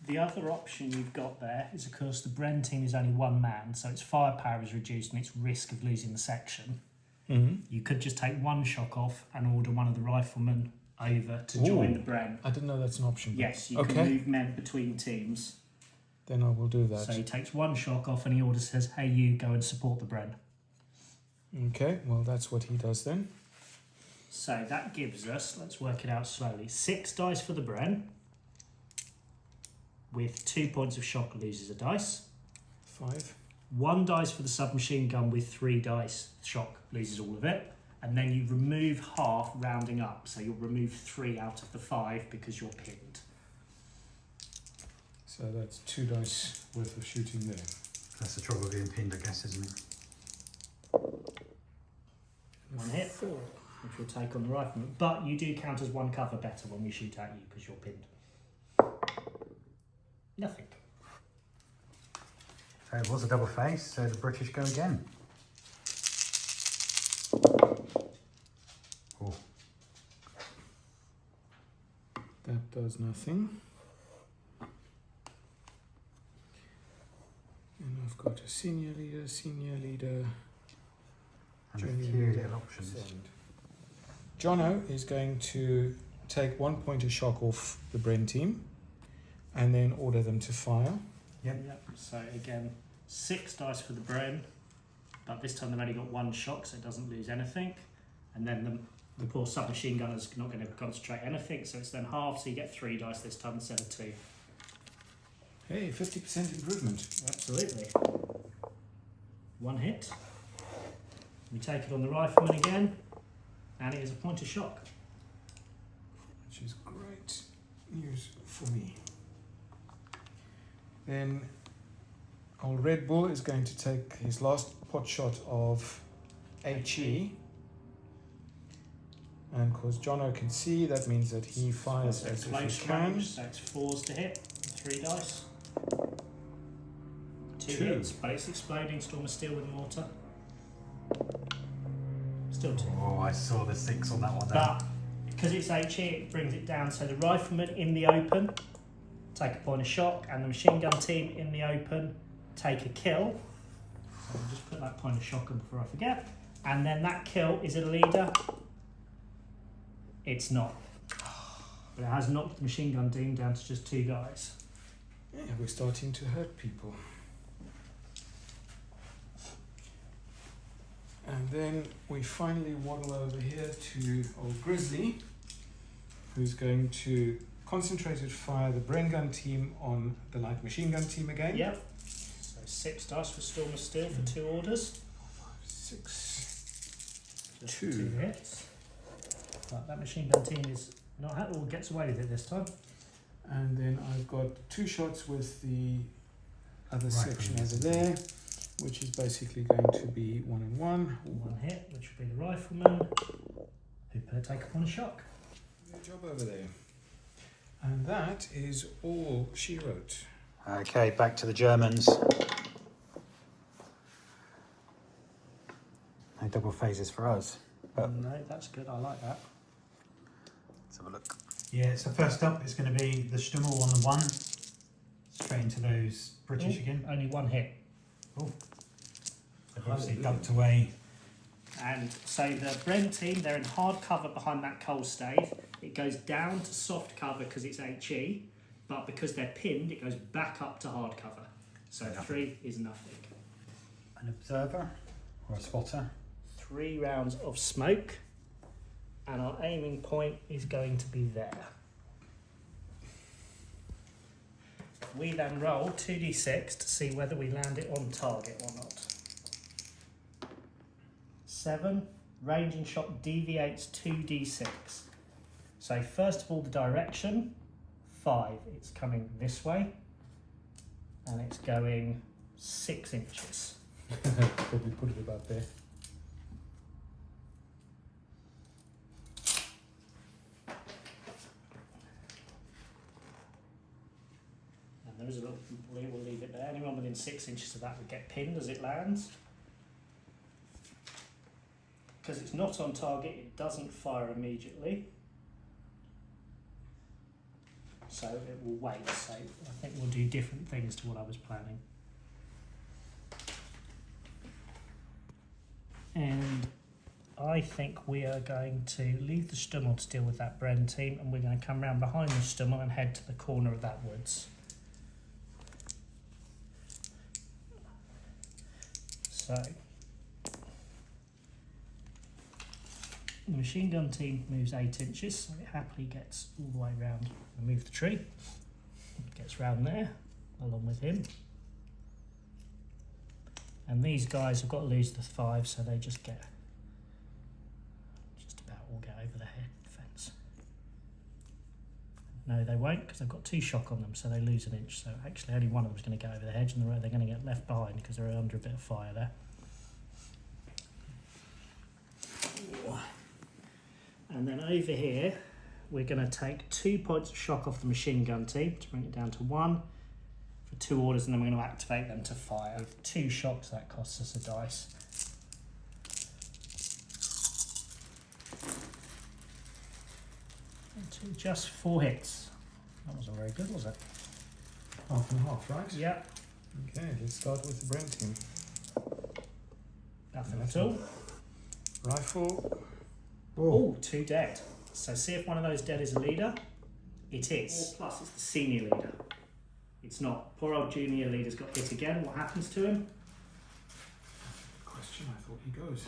The other option you've got there is, of course, the Bren team is only 1 man, so its firepower is reduced and its risk of losing the section. Mm-hmm. You could just take 1 shock off and order one of the riflemen over to join the Bren. I didn't know that's an option. Yes, you Okay. can move men between teams. then I will do that. So he takes 1 shock off and he orders says, hey, you go and support the Bren. Okay, well, that's what he does then. So that gives us, let's work it out slowly, 6 dice for the Bren, with 2 points of shock, loses a dice. 5. 1 dice for the submachine gun with 3 dice, shock, loses all of it. And then you remove half, rounding up. So you'll remove 3 out of the 5 because you're pinned. So that's 2 dice worth of shooting there. That's the trouble of being pinned, I guess, isn't it? 1 hit, 4. which will take on the rifleman. But you do count as 1 cover better when we shoot at you because you're pinned. Nothing. So it was a double face, so the British go again. Oh. That does nothing. And I've got a senior leader, And a junior few leader, little options. and Jono is going to take 1 point of shock off the Bren team and then order them to fire. Yep. So again, 6 dice for the Bren, but this time they've only got 1 shock, so it doesn't lose anything. And then the poor submachine gunner's not going to concentrate anything, so it's then half, so you get 3 dice this time instead of 2. Hey, 50% improvement. Absolutely. 1 hit. We take it on the rifleman again, and it is a point of shock. Which is great news for me. Then old Red Bull is going to take his last pot shot of HE. And because Jono can see, that means that he fires So as if close he can. range, so it's 4s to hit, 3 dice. 2 2. hits, but it's exploding, storm of steel with mortar. Still 2. Oh, I saw the 6 on that one there. But because it's HE, it brings it down. So the rifleman in the open take a point of shock, and the machine gun team in the open take a kill. So I'll just put that point of shock on before I forget. And then that kill is a leader. It's not. But it has knocked the machine gun team down to just 2 guys. Yeah, we're starting to hurt people. And then we finally waddle over here to old Grizzly, who's going to concentrated fire the Bren gun team on the light machine gun team again. Yep. So 6 dice for storm of steel for 2 orders. 6. Just 2. 2 hits. But that machine gun team is not or gets away with it this time. And then I've got 2 shots with the other Right, section from over this. there, which is basically going to be 1 and 1. 1 hit, which will be the rifleman, who better take a point of shock. Good job over there. And that is all she wrote. Okay, back to the Germans. No double phases for us. But No, that's good, I like that. let's have a look. Yeah, so first up is going to be the Stummel on the 1. Straight into those British Oh, again. Only 1 hit. Oh, they've obviously dumped away. And so the Bren team, they're in hard cover behind that coal stave. It goes down to soft cover because it's HE, but because they're pinned, it goes back up to hard cover. So Nothing. 3 is nothing. An observer or a spotter. 3 rounds of smoke, and our aiming point is going to be there. We then roll 2d6 to see whether we land it on target or not. 7, ranging shot deviates 2d6. So first of all the direction, 5, it's coming this way, and it's going 6 inches. Probably put it about there. And there is a little, we'll leave it there. Anyone within 6 inches of that would get pinned as it lands. Because it's not on target, it doesn't fire immediately. So it will wait. So I think we'll do different things to what I was planning. And I think we are going to leave the Stummel to deal with that Bren team, and we're going to come round behind the Stummel and head to the corner of that woods. So the machine gun team moves 8 inches, so it happily gets all the way round and move the tree. Gets round there, along with him. And these guys have got to lose the 5, so they just about all get over the head fence. No, they won't, because they've got 2 shock on them, so they lose an inch. So actually only one of them is going to go over the hedge, and they're going to get left behind because they're under a bit of fire there. And then over here, we're going to take 2 points of shock off the machine gun team to bring it down to 1 for 2 orders, and then we're going to activate them to fire. With 2 shocks, that costs us a dice. To just 4 hits. That wasn't very good, was it? Half and half, right? Yeah. Okay, let's start with the Bren team. Nothing at all. Rifle. Oh, 2 dead. So see if one of those dead is a leader. It is. 4+ it's the senior leader. It's not. Poor old junior leader's got hit again. What happens to him? Question, I thought he goes.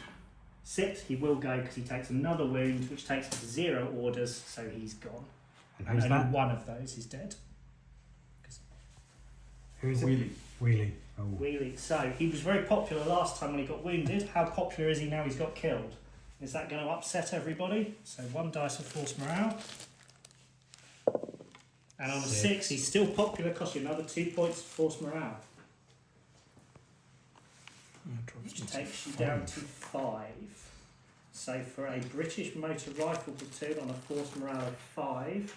6, he will go because he takes another wound, which takes him to 0 orders, so he's gone. And who's only that? one of those is dead. Who is it? Wheelie. Wheelie. Oh. Wheelie. So he was very popular last time when he got wounded. How popular is he now he's got killed? Is that going to upset everybody? So 1 dice of force morale. And on a 6, he's still popular, costs you another 2 points of force morale. Which takes you down to 5. So for a British motor rifle platoon on a force morale of 5,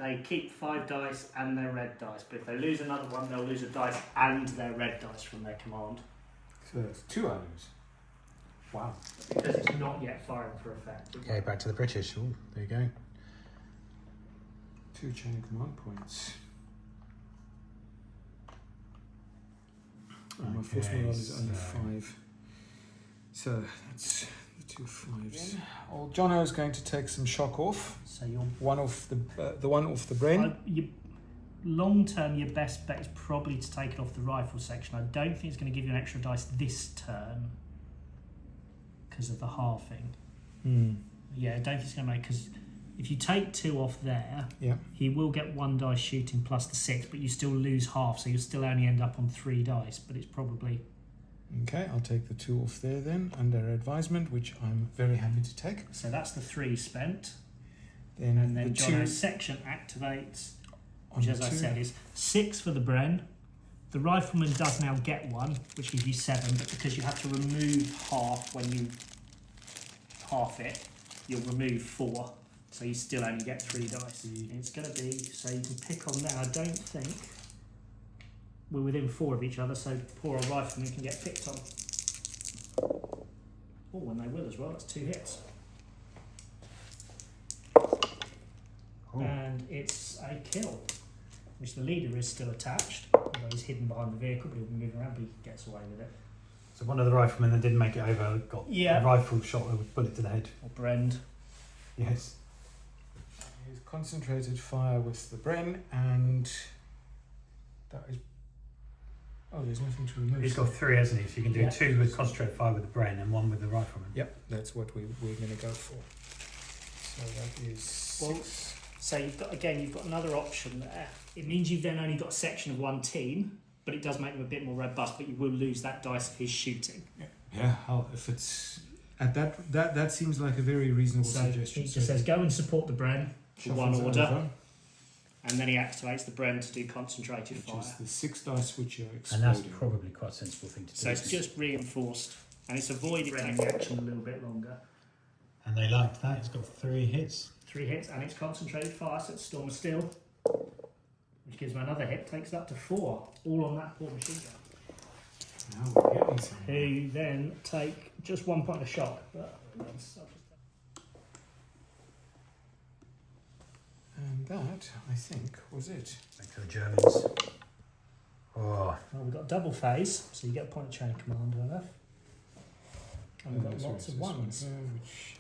they keep 5 dice and their red dice. But if they lose another one, they'll lose a dice and their red dice from their command. So that's 2 items. Wow. Because it's not yet firing for effect. Okay, back to the British. Oh, there you go. 2 chain of command points. My force morale is only 5. So that's the 2 5s. Old Jono is going to take some shock off. So you're One off the one off the Bren. long term, your best bet is probably to take it off the rifle section. I don't think it's going to give you an extra dice this turn because of the halving. Yeah, I don't think it's going to make, because if you take 2 off there, Yeah. he will get 1 dice shooting plus the 6, but you still lose half, so you'll still only end up on 3 dice, but it's probably... Okay, I'll take the 2 off there then, under advisement, which I'm very happy to take. So that's the 3 spent. Then And then the 2 Jono's section activates, on which the as I 2. said is 6 for the Bren. The rifleman does now get 1, which gives you 7, but because you have to remove half when you half it, you'll remove 4. So you still only get 3 dice. It's going to be, so you can pick on there. I don't think we're within 4 of each other, so poor old rifleman can get picked on. Oh, and they will as well. That's 2 hits. Oh. And it's a kill, which the leader is still attached, although he's hidden behind the vehicle, but he'll be moving around, but he gets away with it. So one of the riflemen that didn't make it over got a rifle shot with a bullet to the head. Or Brend. Yes. He's concentrated fire with the Bren, and that is... Oh, there's nothing to remove. He's got 3, hasn't he? So you can do Yeah. 2 with concentrated fire with the Bren and 1 with the rifleman. Yep, that's what we're going to go for. So that is 6. So you've got another option there. It means you've then only got a section of 1 team, but it does make them a bit more robust, but you will lose that dice of his shooting. Yeah, if it's... At that seems like a very reasonable So suggestion. he just says, go and support the Bren for 1 shuffles it order, over, and then he activates the Bren to do concentrated which fire. is the 6 dice which are And exploding. that's probably quite a sensible thing to do. So it's just reinforced, and it's avoided taking the action a little bit longer. And they liked that. It's got 3 hits. 3 hits, and it's concentrated fire, so it's Storm of Steel, which gives him another hit, takes it up to 4, all on that poor machine gun. Now we're getting somewhere. Who then take just 1 point of shock. But And that, I think, was it. Back to the Germans. Oh, well, we've got double phase, so you get a point of chain of command, Olaf. And we've got So lots it's of this one ones. here, which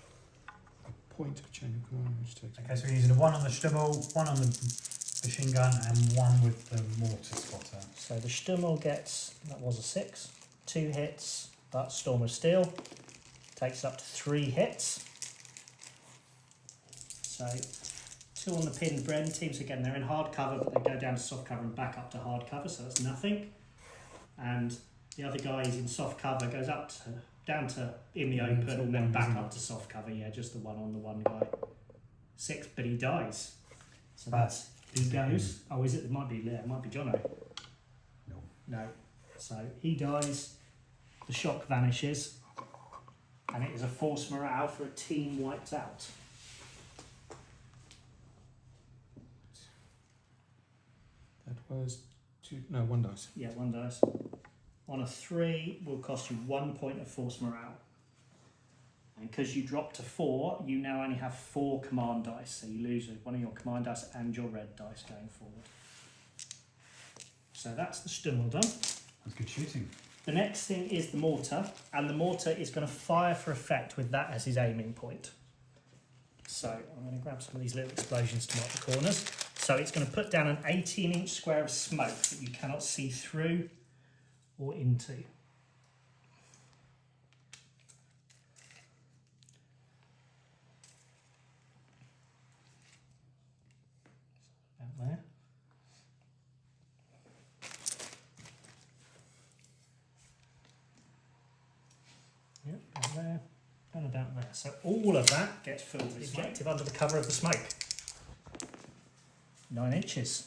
a point of chain of command, which takes... okay, so we're using a 1 on the Stummel, 1 on the machine gun and one with the mortar spotter. So the Stummel gets, that was a 6, 2 hits, but Storm of Steel takes up to 3 hits. So 2 on the pinned Bren teams. Again, they're in hard cover, but they go down to soft cover and back up to hard cover, so that's nothing. And the other guy is in soft cover, goes up to, down to in the open, and then back up to soft cover. Yeah, just the one on the one guy. 6, but he dies. So that's he goes. Oh, is it? It might be Leah. It might be Jono. No. No. So he dies. The shock vanishes, and it is a force morale for a team wiped out. That was 1 dice. Yeah, 1 dice. On a 3 will cost you 1 point of force morale. And because you drop to 4, you now only have 4 command dice. So you lose one of your command dice and your red dice going forward. So that's the Stummel done. That's good shooting. The next thing is the mortar, and the mortar is going to fire for effect with that as his aiming point. So I'm going to grab some of these little explosions to mark the corners. So it's going to put down an 18-inch square of smoke that you cannot see through or into. About there. Yep, about there, and about there. So all of that gets filled with the objective under the cover of the smoke. 9 inches.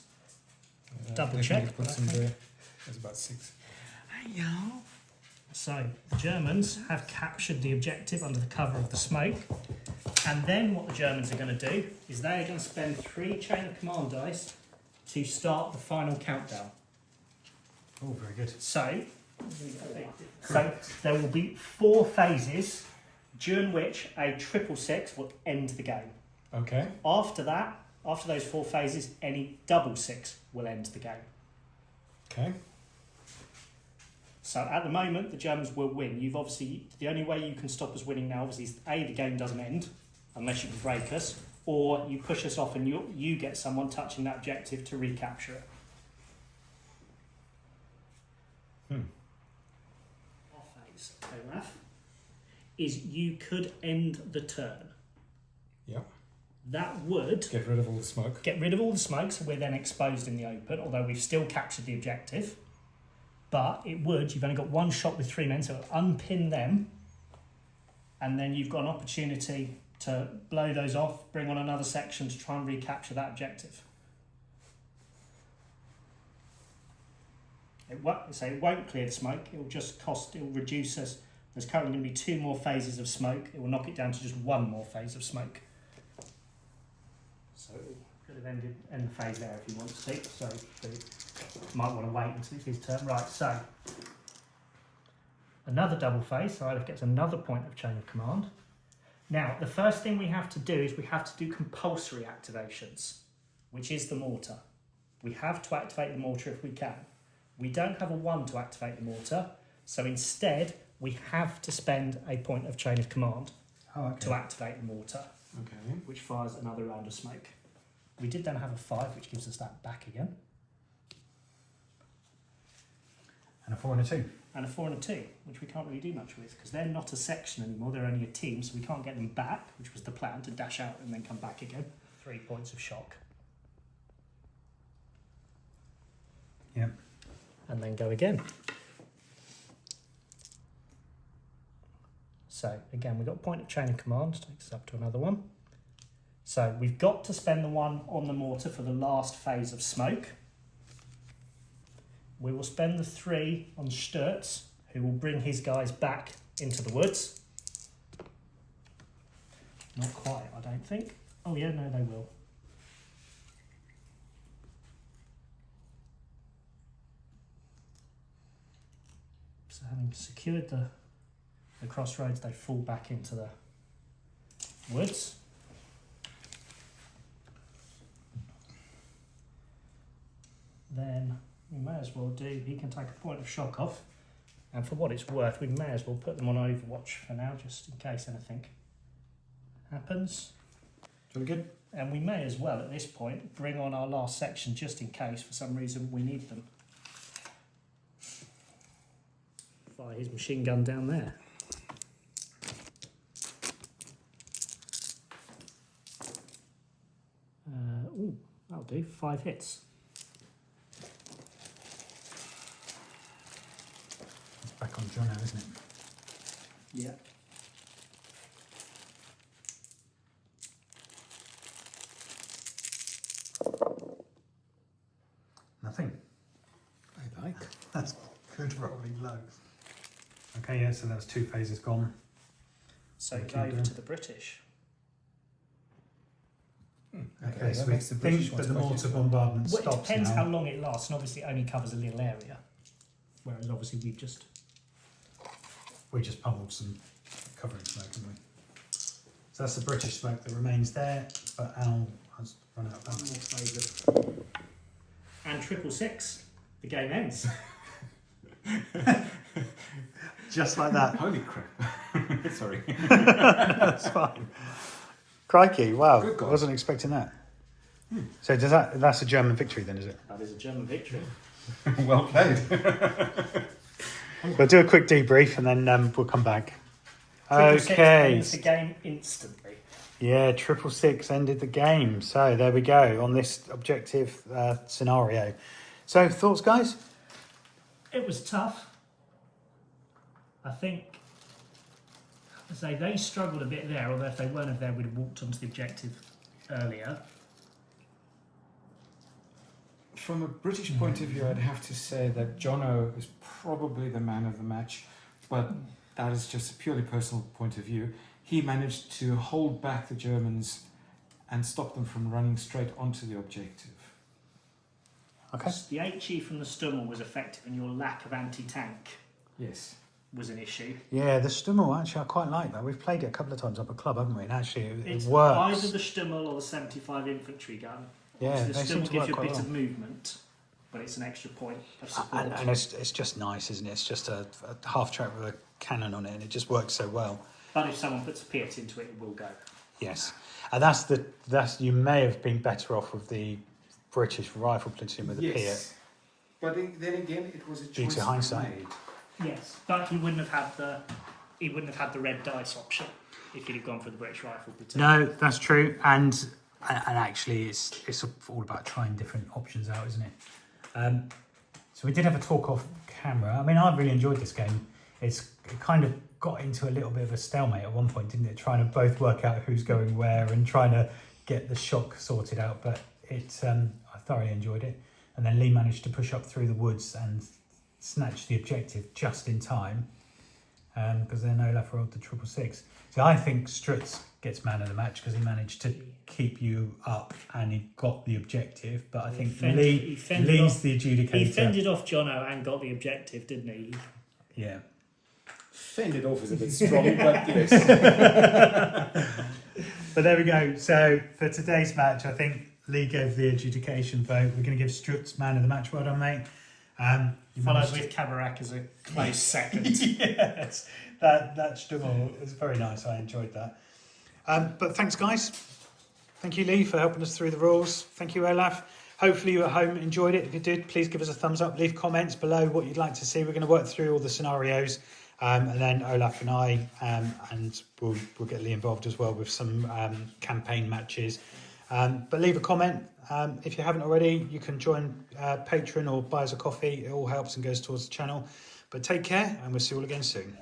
Double check. Put some there. That's about 6. So the Germans have captured the objective under the cover of the smoke, and then what the Germans are going to do is they are going to spend 3 chain of command dice to start the final countdown. Oh, very good. So there will be 4 phases during which a 666 will end the game. Okay. After that, after those 4 phases, any 666 will end the game. Okay. So at the moment, the Germans will win. You've obviously, the only way you can stop us winning now, obviously, is A, the game doesn't end, unless you can break us, or you push us off and you get someone touching that objective to recapture it. Our phase, Olaf, is you could end the turn. Yeah. That would Get rid of all the smoke. get rid of all the smoke, so we're then exposed in the open, although we've still captured the objective. But it would, you've only got 1 shot with 3 men, so it'll unpin them, and then you've got an opportunity to blow those off, bring on another section to try and recapture that objective. It won't clear the smoke, it'll just it'll reduce us. There's currently going to be 2 more phases of smoke, it will knock it down to just 1 more phase of smoke. So it could have end the phase there if you want to, so might want to wait until it's his turn. Right, so another double phase, so Olaf gets another point of chain of command. Now, the first thing we have to do is we have to do compulsory activations, which is the mortar. We have to activate the mortar if we can. We don't have a 1 to activate the mortar, so instead we have to spend a point of chain of command to activate the mortar, Okay. which fires another round of smoke. We did then have a 5, which gives us that back again. And a 4 and a 2. And a 4 and a 2, which we can't really do much with, because they're not a section anymore, they're only a team, so we can't get them back, which was the plan, to dash out and then come back again. 3 points of shock. Yep. And then go again. So again, we've got a point of chain of command, takes us up to another 1. So we've got to spend the 1 on the mortar for the last phase of smoke. We will spend the 3 on Sturz, who will bring his guys back into the woods. Not quite, I don't think. Oh yeah, no, they will. So having secured the crossroads, they fall back into the woods. Then we may as well he can take a point of shock off, and for what it's worth, we may as well put them on Overwatch for now, just in case anything happens. Jolly good. And we may as well, at this point, bring on our last section just in case for some reason we need them. Fire his machine gun down there. Ooh, that'll do. 5 hits. It's back on Jono, isn't it? Yeah. Nothing. I like. That's good rolling low. Okay, yeah, so that was 2 phases gone. So Thank go you, over Dan. to the British. Okay, so that we makes the British think that ones the quite mortar useful. bombardment Well, it stops depends now. how long it lasts, and obviously it only covers a little area. Whereas obviously we've just... We just pummeled some covering smoke, haven't we? So that's the British smoke that remains there, but Al has run out of One ammo. more favour. And 666, the game ends. Just like that. Holy crap. Sorry. That's fine. Crikey, wow. Good God. Wasn't expecting that. So that's a German victory then, is it? That is a German victory. Well played. We'll do a quick debrief and then we'll come back. 666 Okay. ends the game instantly. Yeah, 666 ended the game. So there we go on this objective scenario. So thoughts, guys? It was tough. I think, as I say, they struggled a bit there, although if they weren't there, we'd have walked onto the objective earlier. From a British point of view, I'd have to say that Jono is probably the man of the match, but that is just a purely personal point of view. He managed to hold back the Germans and stop them from running straight onto the objective. Okay. The HE from the Stummel was effective, and your lack of anti-tank Yes. was an issue. Yeah, the Stummel, actually, I quite like that. We've played it a couple of times up at club, haven't we? And actually, it It's works. either the Stummel or the 75 infantry gun. Yeah, the they seem Stummel to gives work you a quite bit well. of movement, but it's an extra point of support. And it's just nice, isn't it? It's just a half track with a cannon on it, and it just works so well. But if someone puts a Piat into it, it will go. Yes, and that's you may have been better off with the British rifle platoon with the Piat. But then again, it was a Due choice to hindsight. made. Yes, but he wouldn't have had the red dice option if he'd have gone for the British rifle platoon. No, that's true, and actually, it's all about trying different options out, isn't it? So we did have a talk off camera. I mean, I really enjoyed this game. It kind of got into a little bit of a stalemate at one point, didn't it? Trying to both work out who's going where and trying to get the shock sorted out. But I thoroughly enjoyed it. And then Leigh managed to push up through the woods and snatch the objective just in time, because then Olaf rolled the 666. So I think Strutz gets man of the match because he managed to keep you up and he got the objective. But I think Lee's the adjudicator. He fended off Jono and got the objective, didn't he? Yeah. Fended off is a bit strong, but yes. But there we go. So for today's match, I think Leigh gave the adjudication vote. We're going to give Strutz man of the match. Well done, mate. You Followed managed with Kabarak as a close second. yes, that Stummel was very nice. I enjoyed that. But thanks, guys. Thank you, Leigh, for helping us through the rules. Thank you, Olaf. Hopefully you at home enjoyed it. If you did, please give us a thumbs up. Leave comments below what you'd like to see. We're going to work through all the scenarios, and then Olaf and I, and we'll get Leigh involved as well with some campaign matches. But leave a comment. If you haven't already, you can join Patreon or buy us a coffee. It all helps and goes towards the channel. But take care, and we'll see you all again soon.